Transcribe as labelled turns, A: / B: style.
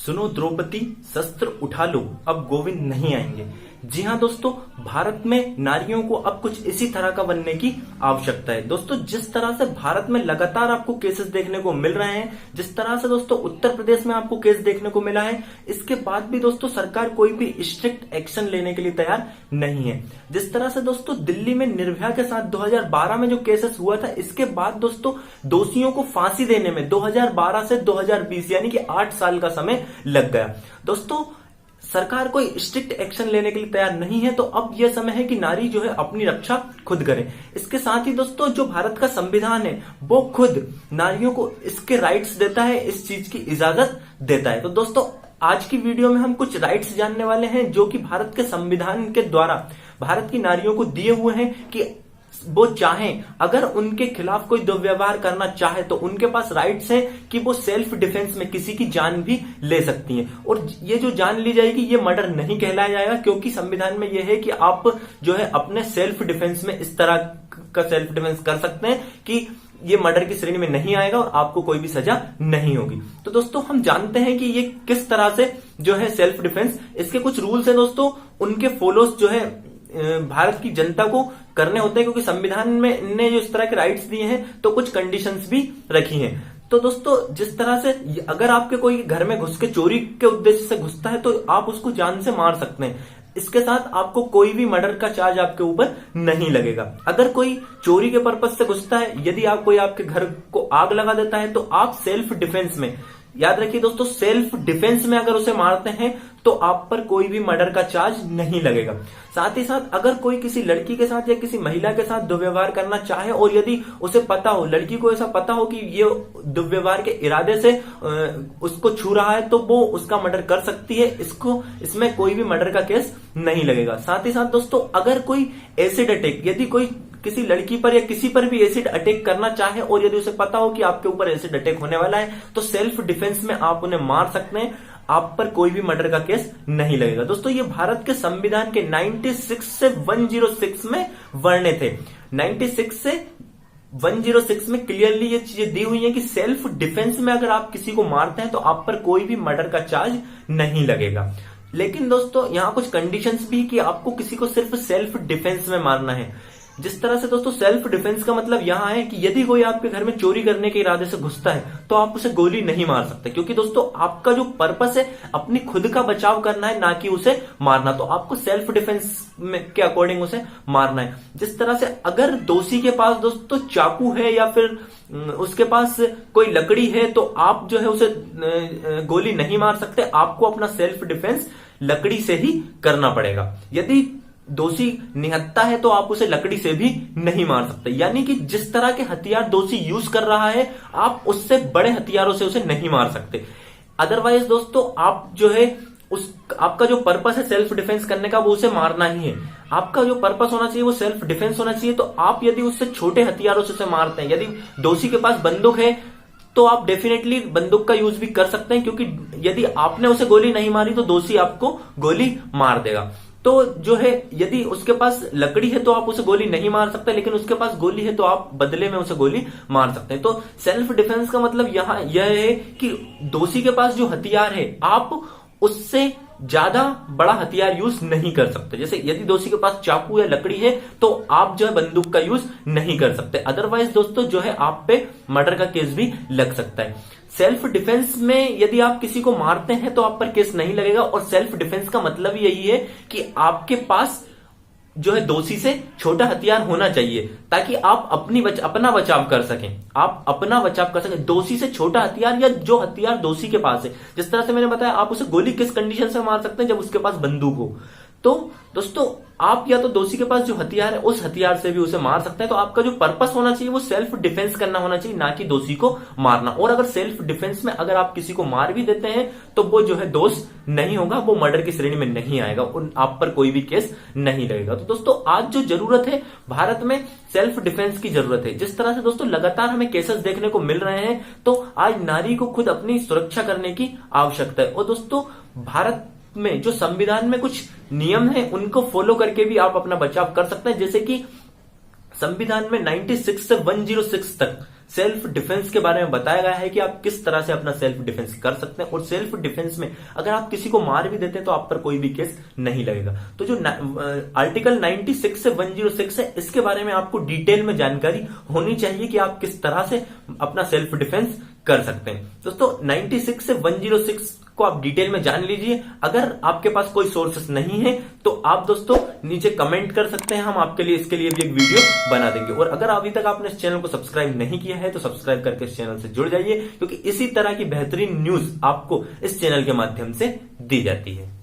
A: सुनो द्रौपदी, शस्त्र उठा लो, अब गोविंद नहीं आएंगे। जी हाँ दोस्तों, भारत में नारियों को अब कुछ इसी तरह का बनने की आवश्यकता है। दोस्तों, जिस तरह से भारत में लगातार आपको केसेस देखने को मिल रहे हैं, जिस तरह से दोस्तों उत्तर प्रदेश में आपको केस देखने को मिला है, इसके बाद भी दोस्तों सरकार कोई भी स्ट्रिक्ट एक्शन लेने के लिए तैयार नहीं है। जिस तरह से दोस्तों दिल्ली में निर्भया के साथ 2012 में जो केसेस हुआ था, इसके बाद दोस्तों दोषियों को फांसी देने में 2012 से 2020 यानी कि 8 साल का समय लग गया। दोस्तों, सरकार कोई स्ट्रिक्ट एक्शन लेने के लिए तैयार नहीं है, तो अब यह समय है कि नारी जो है अपनी रक्षा खुद करे। इसके साथ ही दोस्तों जो भारत का संविधान है वो खुद नारियों को इसके राइट्स देता है, इस चीज की इजाजत देता है। तो दोस्तों आज की वीडियो में हम कुछ राइट्स जानने वाले हैं जो कि भारत के संविधान के द्वारा भारत की नारियों को दिए हुए हैं कि वो चाहें, अगर उनके खिलाफ कोई दुर्व्यवहार करना चाहे तो उनके पास राइट्स है कि वो सेल्फ डिफेंस में किसी की जान भी ले सकती हैं। और ये जो जान ली जाएगी ये मर्डर नहीं कहलाया जाएगा, क्योंकि संविधान में ये है कि आप जो है अपने सेल्फ डिफेंस में इस तरह का सेल्फ डिफेंस कर सकते हैं कि ये मर्डर की श्रेणी में नहीं आएगा और आपको कोई भी सजा नहीं होगी। तो दोस्तों हम जानते हैं कि ये किस तरह से जो है सेल्फ डिफेंस, इसके कुछ रूल्स है दोस्तों, उनके फॉलोस जो है भारत की जनता को करने होते हैं, क्योंकि संविधान में ने जो इस तरह के राइट्स दिए हैं तो कुछ कंडीशंस भी रखी हैं। तो दोस्तों जिस तरह से अगर आपके कोई घर में घुस के चोरी के उद्देश्य से घुसता है तो आप उसको जान से मार सकते हैं। इसके साथ आपको कोई भी मर्डर का चार्ज आपके ऊपर नहीं लगेगा। अगर कोई चोरी के पर्पज से घुसता है, यदि आप कोई आपके घर को आग लगा देता है तो आप सेल्फ डिफेंस में, याद रखिए दोस्तों, सेल्फ डिफेंस में अगर उसे मारते हैं तो आप पर कोई भी मर्डर का चार्ज नहीं लगेगा। साथ ही साथ अगर कोई किसी लड़की के साथ या किसी महिला के साथ दुर्व्यवहार करना चाहे और यदि उसे पता हो, लड़की को ऐसा पता हो कि ये दुर्व्यवहार के इरादे से उसको छू रहा है, तो वो उसका मर्डर कर सकती है। इसमें कोई भी मर्डर का केस नहीं लगेगा। साथ ही साथ दोस्तों अगर कोई एसिड अटैक, यदि कोई किसी लड़की पर या किसी पर भी एसिड अटैक करना चाहे और यदि उसे पता हो कि आपके ऊपर एसिड अटैक होने वाला है, तो सेल्फ डिफेंस में आप उन्हें मार सकते हैं, आप पर कोई भी मर्डर का केस नहीं लगेगा। दोस्तों ये भारत के संविधान के 96 से 106 में वर्णित थे। 96 से 106 में क्लियरली ये चीजें दी हुई है कि सेल्फ डिफेंस में अगर आप किसी को मारते हैं तो आप पर कोई भी मर्डर का चार्ज नहीं लगेगा। लेकिन दोस्तों यहां कुछ कंडीशंस भी कि आपको किसी को सिर्फ सेल्फ डिफेंस में मारना है। जिस तरह से दोस्तों सेल्फ डिफेंस का मतलब यहां है कि यदि कोई आपके घर में चोरी करने के इरादे से घुसता है तो आप उसे गोली नहीं मार सकते, क्योंकि दोस्तों आपका जो पर्पस है अपनी खुद का बचाव करना है, ना कि उसे मारना। तो आपको सेल्फ डिफेंस में के अकॉर्डिंग उसे मारना है। जिस तरह से अगर दोषी के पास दोस्तों चाकू है या फिर उसके पास कोई लकड़ी है तो आप जो है उसे गोली नहीं मार सकते, आपको अपना सेल्फ डिफेंस लकड़ी से ही करना पड़ेगा। यदि दोषी निहत्था है तो आप उसे लकड़ी से भी नहीं मार सकते, यानी कि जिस तरह के हथियार दोषी यूज कर रहा है आप उससे बड़े हथियारों से उसे नहीं मार सकते। अदरवाइज दोस्तों आप जो है आपका जो पर्पस है सेल्फ डिफेंस करने का वो उसे मारना ही है। आपका जो पर्पस होना चाहिए वो सेल्फ डिफेंस होना चाहिए। तो आप यदि उससे छोटे हथियारों से उसे मारते हैं, यदि दोषी के पास बंदूक है तो आप डेफिनेटली बंदूक का यूज भी कर सकते हैं, क्योंकि यदि आपने उसे गोली नहीं मारी तो दोषी आपको गोली मार देगा। तो जो है यदि उसके पास लकड़ी है तो आप उसे गोली नहीं मार सकते, लेकिन उसके पास गोली है तो आप बदले में उसे गोली मार सकते हैं। तो सेल्फ डिफेंस का मतलब यहां यह है कि दोषी के पास जो हथियार है आप उससे ज्यादा बड़ा हथियार यूज नहीं कर सकते। जैसे यदि दोषी के पास चाकू या लकड़ी है तो आप जो है बंदूक का यूज नहीं कर सकते। अदरवाइज दोस्तों जो है आप पे मर्डर का केस भी लग सकता है। सेल्फ डिफेंस में यदि आप किसी को मारते हैं तो आप पर केस नहीं लगेगा। और सेल्फ डिफेंस का मतलब यही है कि आपके पास जो है दोषी से छोटा हथियार होना चाहिए, ताकि आप अपना बचाव कर सकें। आप अपना बचाव कर सकें। दोषी से छोटा हथियार या जो हथियार दोषी के पास है, जिस तरह से मैंने बताया आप उसे गोली किस कंडीशन से मार सकते हैं, जब उसके पास बंदूक हो। तो दोस्तों आप या तो दोषी के पास जो हथियार है उस हथियार से भी उसे मार सकते हैं। तो आपका जो पर्पस होना चाहिए वो सेल्फ डिफेंस करना होना चाहिए, ना कि दोषी को मारना। और अगर सेल्फ डिफेंस में अगर आप किसी को मार भी देते हैं तो वो जो है दोष नहीं होगा, वो मर्डर की श्रेणी में नहीं आएगा और आप पर कोई भी केस नहीं लगेगा। तो दोस्तों आज जो जरूरत है भारत में सेल्फ डिफेंस की जरूरत है। जिस तरह से दोस्तों लगातार हमें केसेस देखने को मिल रहे हैं, तो आज नारी को खुद अपनी सुरक्षा करने की आवश्यकता है। और दोस्तों भारत में जो संविधान में कुछ नियम है उनको फॉलो करके भी आप अपना बचाव कर सकते हैं। जैसे कि संविधान में 96 से 106 तक सेल्फ डिफेंस के बारे में बताया गया है कि आप किस तरह से अपना सेल्फ डिफेंस कर सकते हैं। और सेल्फ डिफेंस में अगर आप किसी को मार भी देते हैं तो आप पर कोई भी केस नहीं लगेगा। तो जो आर्टिकल 96 से 106 है, इसके बारे में आपको डिटेल में जानकारी होनी चाहिए कि आप किस तरह से अपना सेल्फ डिफेंस कर सकते हैं। दोस्तों 96 से 106 को आप डिटेल में जान लीजिए। अगर आपके पास कोई सोर्सेस नहीं है तो आप दोस्तों नीचे कमेंट कर सकते हैं, हम आपके लिए इसके लिए भी एक वीडियो बना देंगे। और अगर अभी तक आपने इस चैनल को सब्सक्राइब नहीं किया है तो सब्सक्राइब करके इस चैनल से जुड़ जाइए, क्योंकि इसी तरह की बेहतरीन न्यूज आपको इस चैनल के माध्यम से दी जाती है।